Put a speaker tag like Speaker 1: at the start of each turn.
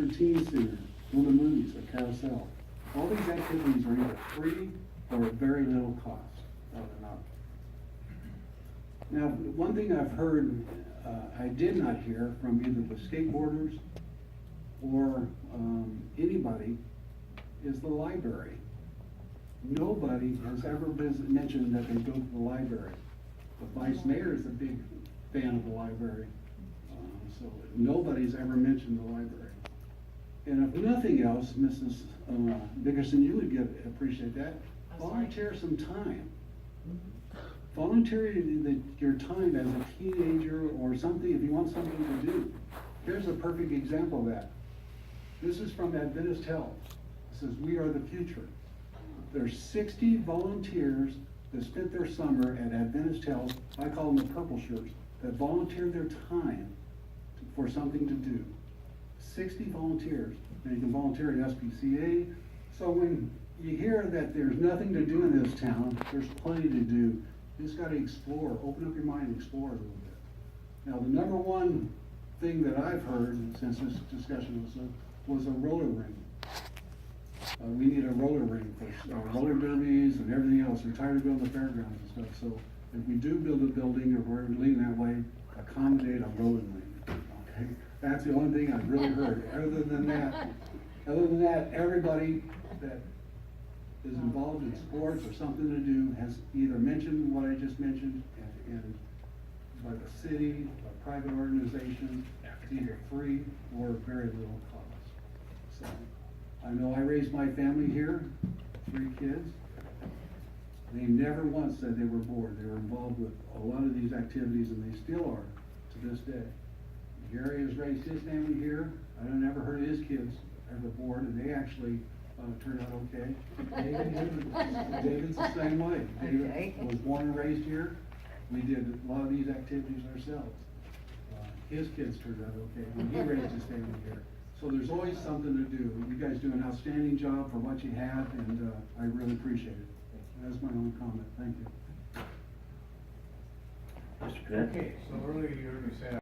Speaker 1: Hanford Teen Center, go to movies, a carousel. All these activities are either free or at very little cost. No, they're not. Now, one thing I've heard, I did not hear from either the skateboarders or anybody, is the library. Nobody has ever mentioned that they go to the library. The vice mayor is a big fan of the library. So nobody's ever mentioned the library. And if nothing else, Mrs. Dickerson, you would appreciate that. Volunteer some time. Volunteer your time as a teenager or something, if you want something to do. Here's a perfect example of that. This is from Adventist Health. It says, "We are the future." There's 60 volunteers that spent their summer at Adventist Health, I call them the purple shirts, that volunteered their time for something to do. 60 volunteers. And you can volunteer at SPCA. So when you hear that there's nothing to do in this town, there's plenty to do. You just gotta explore, open up your mind and explore a little bit. Now, the number one thing that I've heard since this discussion was a roller ring. We need a roller ring for roller derbies and everything else. We're tired of building the fairgrounds and stuff. So if we do build a building or we're leaning that way, accommodate a roller ring. Okay, that's the only thing I've really heard. Other than that, everybody that is involved in sports or something to do has either mentioned what I just mentioned, and by the city, by private organizations, it's either free or very little cost. So I know I raised my family here, 3 kids. They never once said they were bored. They were involved with a lot of these activities, and they still are to this day. Gary has raised his family here. I don't ever heard his kids ever bored, and they actually turned out okay. David's the same way. David was born and raised here. We did a lot of these activities ourselves. His kids turned out okay when he raised his family here. So there's always something to do. You guys do an outstanding job for what you have, and I really appreciate it. That's my only comment. Thank you.
Speaker 2: Mr. Pitt?
Speaker 3: Okay, so earlier you heard me say